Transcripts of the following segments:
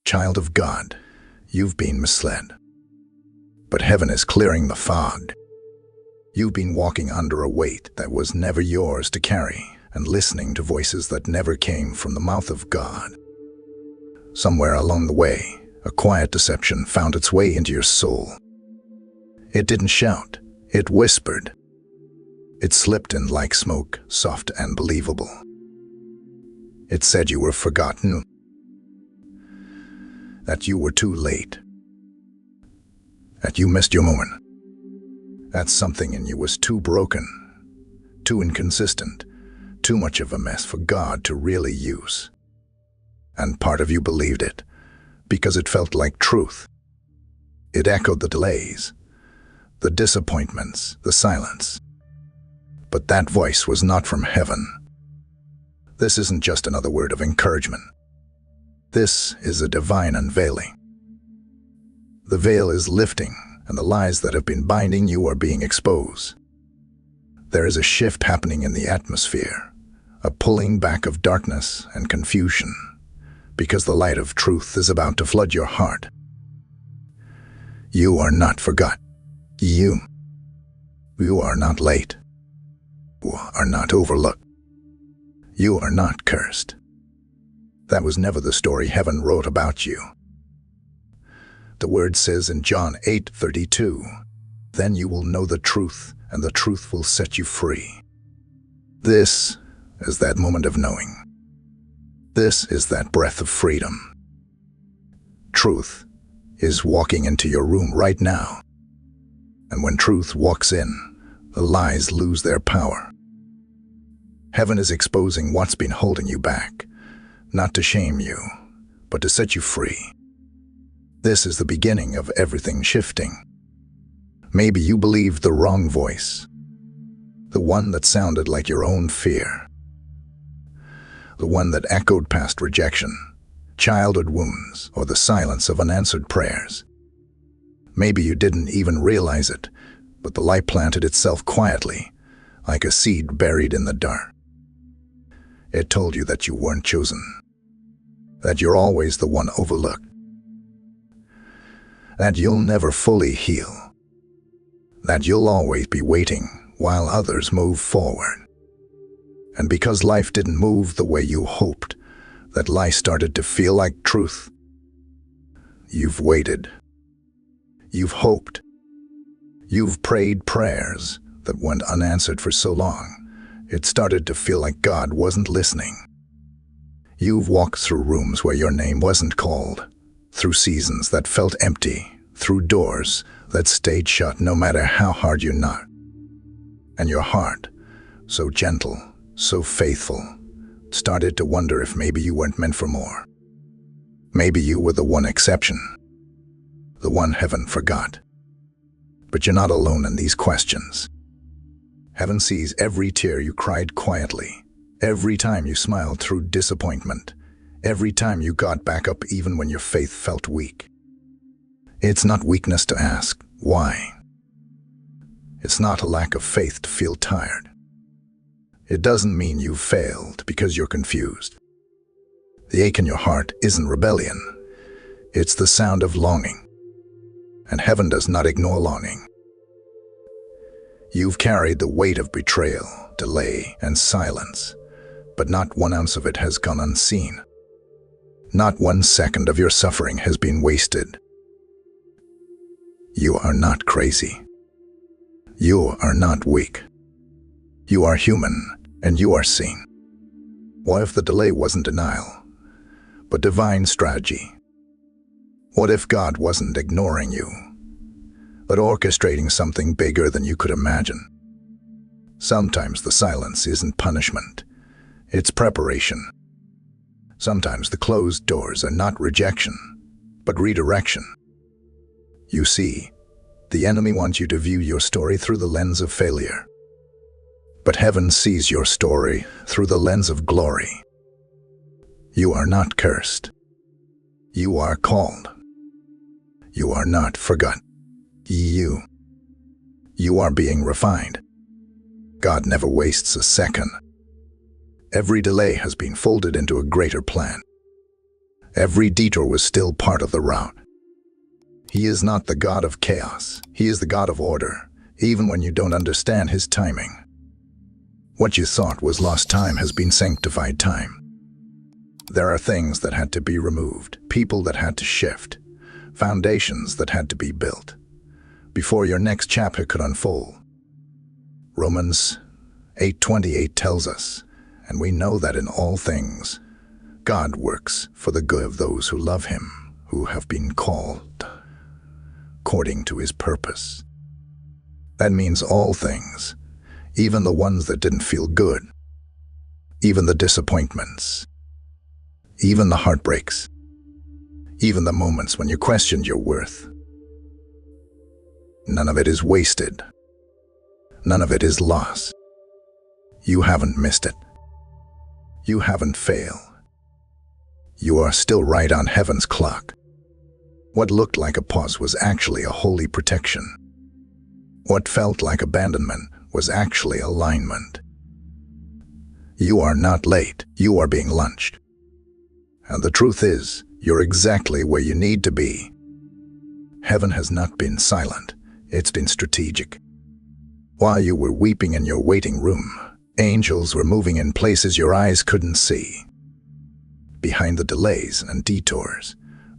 Child of God, you've been misled. But heaven is clearing the fog. You've been walking under a weight that was never yours to carry and listening to voices that never came from the mouth of God. Somewhere along the way, a quiet deception found its way into your soul. It didn't shout, it whispered. It slipped in like smoke, soft and believable. It said you were forgotten, that you were too late, that you missed your moment, that something in you was too broken, too inconsistent, too much of a mess for God to really use. And part of you believed it, because it felt like truth. It echoed the delays, the disappointments, the silence. But that voice was not from heaven. This isn't just another word of encouragement. This is a divine unveiling. The veil is lifting, and the lies that have been binding you are being exposed. There is a shift happening in the atmosphere, a pulling back of darkness and confusion, because the light of truth is about to flood your heart. You are not forgotten. You are not late. You are not overlooked. You are not cursed. That was never the story heaven wrote about you. The word says in John 8:32, "Then you will know the truth, and the truth will set you free." This is that moment of knowing. This is that breath of freedom. Truth is walking into your room right now. And when truth walks in, the lies lose their power. Heaven is exposing what's been holding you back, not to shame you, but to set you free. This is the beginning of everything shifting. Maybe you believed the wrong voice, the one that sounded like your own fear, the one that echoed past rejection, childhood wounds, or the silence of unanswered prayers. Maybe you didn't even realize it, but the lie planted itself quietly, like a seed buried in the dark. It told you that you weren't chosen, that you're always the one overlooked, that you'll never fully heal, that you'll always be waiting while others move forward. And because life didn't move the way you hoped, that lie started to feel like truth. You've waited. You've hoped. You've prayed prayers that went unanswered for so long, it started to feel like God wasn't listening. You've walked through rooms where your name wasn't called, through seasons that felt empty, through doors that stayed shut no matter how hard you knocked. And your heart, so gentle, so faithful, started to wonder if maybe you weren't meant for more. Maybe you were the one exception, the one heaven forgot. But you're not alone in these questions. Heaven sees every tear you cried quietly, every time you smiled through disappointment, every time you got back up even when your faith felt weak. It's not weakness to ask, why? It's not a lack of faith to feel tired. It doesn't mean you've failed because you're confused. The ache in your heart isn't rebellion. It's the sound of longing. And heaven does not ignore longing. You've carried the weight of betrayal, delay, and silence, but not 1 ounce of it has gone unseen. Not 1 second of your suffering has been wasted. You are not crazy. You are not weak. You are human, and you are seen. What if the delay wasn't denial, but divine strategy? What if God wasn't ignoring you, but orchestrating something bigger than you could imagine? Sometimes the silence isn't punishment, it's preparation. Sometimes the closed doors are not rejection, but redirection. You see, the enemy wants you to view your story through the lens of failure. But heaven sees your story through the lens of glory. You are not cursed. You are called. You are not forgotten. You are being refined. God never wastes a second. Every delay has been folded into a greater plan. Every detour was still part of the route. He is not the God of chaos. He is the God of order, even when you don't understand his timing. What you thought was lost time has been sanctified time. There are things that had to be removed, people that had to shift, foundations that had to be built before your next chapter could unfold. Romans 8:28 tells us, and we know that in all things, God works for the good of those who love him, who have been called according to his purpose. That means all things, even the ones that didn't feel good, even the disappointments, even the heartbreaks, even the moments when you questioned your worth. None of it is wasted. None of it is lost. You haven't missed it. You haven't failed. You are still right on heaven's clock. What looked like a pause was actually a holy protection. What felt like abandonment was actually alignment. You are not late. You are being launched. And the truth is, you're exactly where you need to be. Heaven has not been silent. It's been strategic. While you were weeping in your waiting room, angels were moving in places your eyes couldn't see. Behind the delays and detours,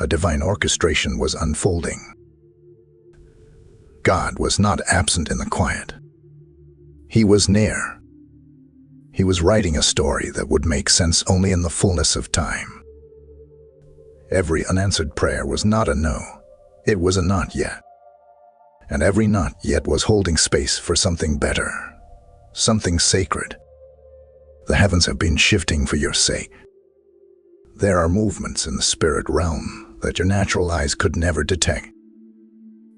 a divine orchestration was unfolding. God was not absent in the quiet. He was near. He was writing a story that would make sense only in the fullness of time. Every unanswered prayer was not a no, it was a not yet. And every not yet was holding space for something better, something sacred. The heavens have been shifting for your sake. There are movements in the spirit realm that your natural eyes could never detect.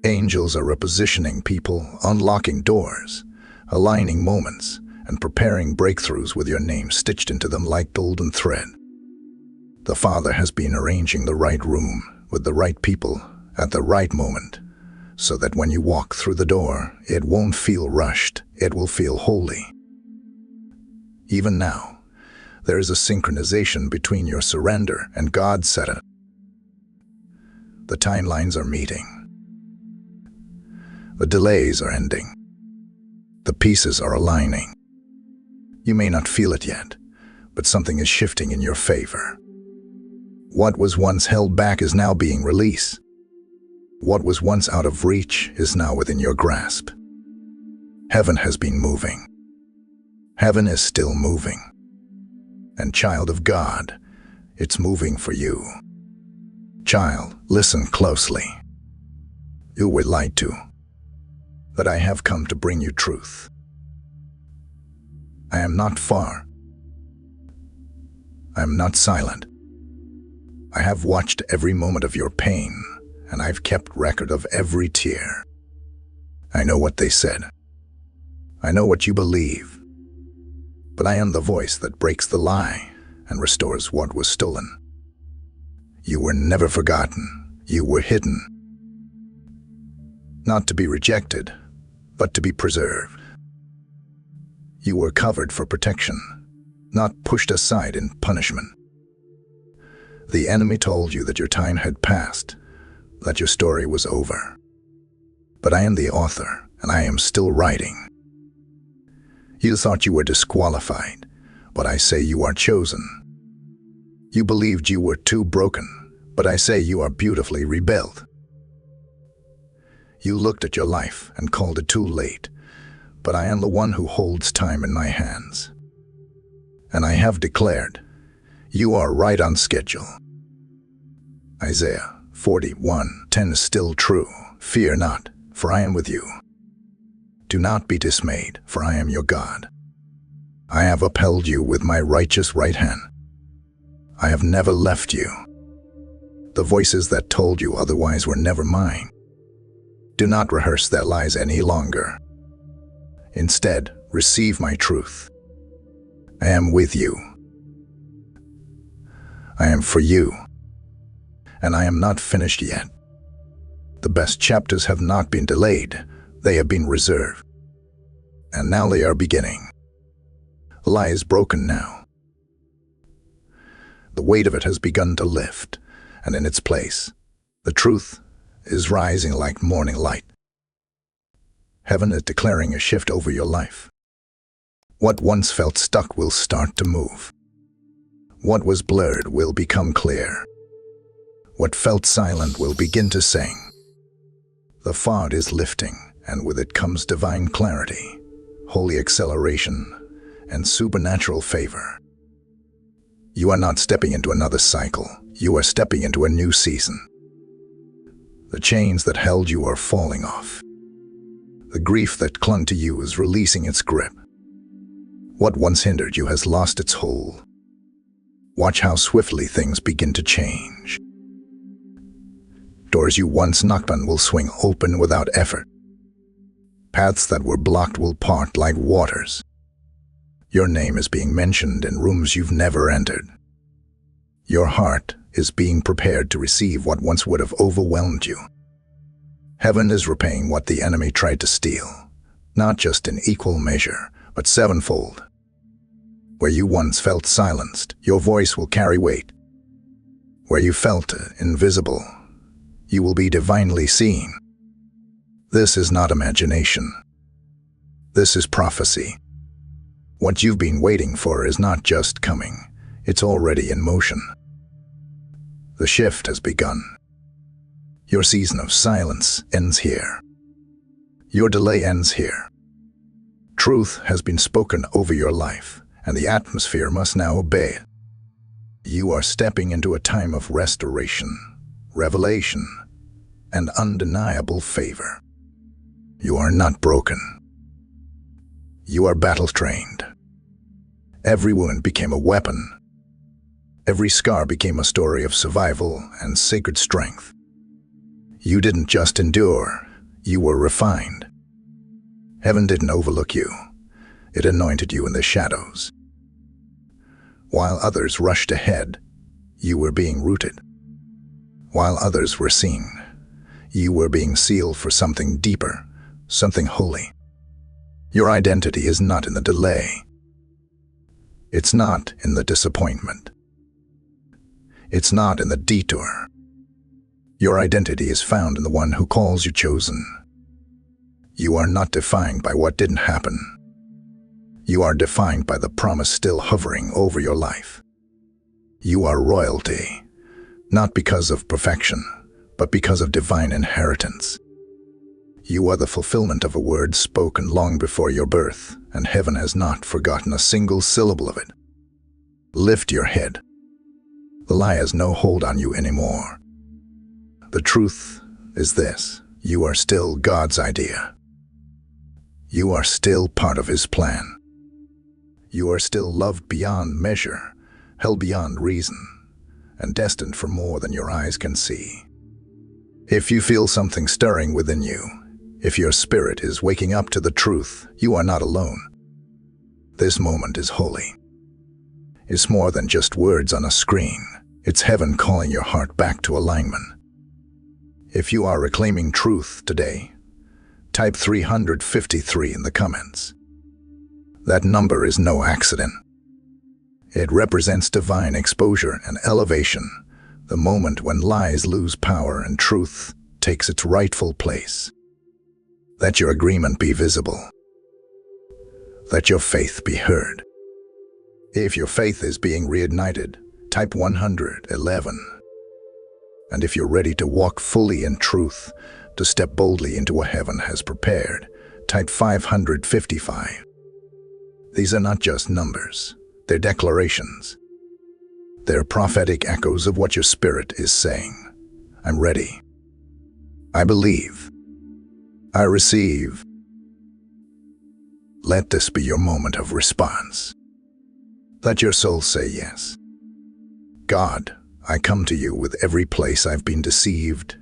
Angels are repositioning people, unlocking doors, aligning moments, and preparing breakthroughs with your name stitched into them like golden thread. The Father has been arranging the right room with the right people at the right moment, so that when you walk through the door, it won't feel rushed, it will feel holy. Even now, there is a synchronization between your surrender and God's setup. The timelines are meeting. The delays are ending. The pieces are aligning. You may not feel it yet, but something is shifting in your favor. What was once held back is now being released. What was once out of reach is now within your grasp. Heaven has been moving. Heaven is still moving. And child of God, it's moving for you. Child, listen closely. You were lied to, that I have come to bring you truth. I am not far. I am not silent. I have watched every moment of your pain, and I've kept record of every tear. I know what they said. I know what you believe. But I am the voice that breaks the lie and restores what was stolen. You were never forgotten. You were hidden. Not to be rejected, but to be preserved. You were covered for protection, not pushed aside in punishment. The enemy told you that your time had passed, that your story was over. But I am the author, and I am still writing. You thought you were disqualified, but I say you are chosen. You believed you were too broken, but I say you are beautifully rebuilt. You looked at your life and called it too late, but I am the one who holds time in my hands. And I have declared, you are right on schedule. Isaiah 41:10 is still true. Fear not, for I am with you. Do not be dismayed, for I am your God. I have upheld you with my righteous right hand. I have never left you. The voices that told you otherwise were never mine. Do not rehearse their lies any longer. Instead, receive my truth. I am with you. I am for you. And I am not finished yet. The best chapters have not been delayed. They have been reserved. And now they are beginning. The lie is broken now. The weight of it has begun to lift. and in its place, the truth is rising like morning light. Heaven is declaring a shift over your life. What once felt stuck will start to move. What was blurred will become clear. What felt silent will begin to sing. The fog is lifting, and with it comes divine clarity, holy acceleration, and supernatural favor. You are not stepping into another cycle. You are stepping into a new season. The chains that held you are falling off. The grief that clung to you is releasing its grip. What once hindered you has lost its hold. Watch how swiftly things begin to change. Doors you once knocked on will swing open without effort. Paths that were blocked will part like waters. Your name is being mentioned in rooms you've never entered. Your heart is being prepared to receive what once would have overwhelmed you. Heaven is repaying what the enemy tried to steal, not just in equal measure, but sevenfold. Where you once felt silenced, your voice will carry weight. Where you felt invisible, you will be divinely seen. This is not imagination. This is prophecy. What you've been waiting for is not just coming, it's already in motion. The shift has begun. Your season of silence ends here. Your delay ends here. Truth has been spoken over your life, and the atmosphere must now obey it. You are stepping into a time of restoration, revelation, and undeniable favor. You are not broken. You are battle-trained. Every wound became a weapon. Every scar became a story of survival and sacred strength. You didn't just endure, you were refined. Heaven didn't overlook you. It anointed you in the shadows. While others rushed ahead, you were being rooted. While others were seen, you were being sealed for something deeper, something holy. Your identity is not in the delay. It's not in the disappointment. It's not in the detour. Your identity is found in the one who calls you chosen. You are not defined by what didn't happen. You are defined by the promise still hovering over your life. You are royalty, not because of perfection, but because of divine inheritance. You are the fulfillment of a word spoken long before your birth, and heaven has not forgotten a single syllable of it. Lift your head. The lie has no hold on you anymore. The truth is this: you are still God's idea. You are still part of His plan. You are still loved beyond measure, held beyond reason, and destined for more than your eyes can see. If you feel something stirring within you, if your spirit is waking up to the truth, you are not alone. This moment is holy. It's more than just words on a screen. It's heaven calling your heart back to alignment. If you are reclaiming truth today, type 353 in the comments. That number is no accident. It represents divine exposure and elevation, the moment when lies lose power and truth takes its rightful place. Let your agreement be visible. Let your faith be heard. If your faith is being reignited, type 111. And if you're ready to walk fully in truth, to step boldly into what heaven has prepared, type 555. These are not just numbers, they're declarations. They're prophetic echoes of what your spirit is saying. I'm ready. I believe. I receive. Let this be your moment of response. Let your soul say yes. God, I come to you with every place I've been deceived,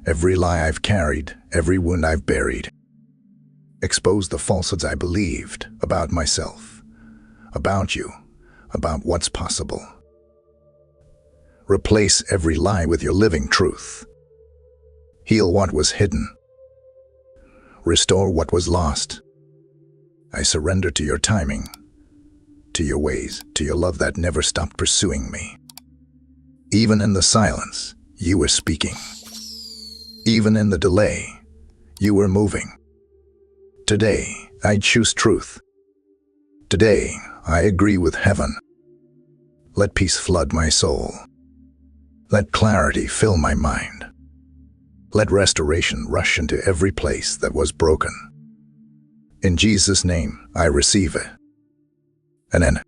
every lie I've carried, every wound I've buried. Expose the falsehoods I believed about myself, about you, about what's possible. Replace every lie with your living truth. Heal what was hidden. Restore what was lost. I surrender to your timing, to your ways, to your love that never stopped pursuing me. Even in the silence, you were speaking. Even in the delay, you were moving. Today, I choose truth. Today, I agree with heaven. Let peace flood my soul. Let clarity fill my mind. Let restoration rush into every place that was broken. In Jesus' name, I receive it. Amen.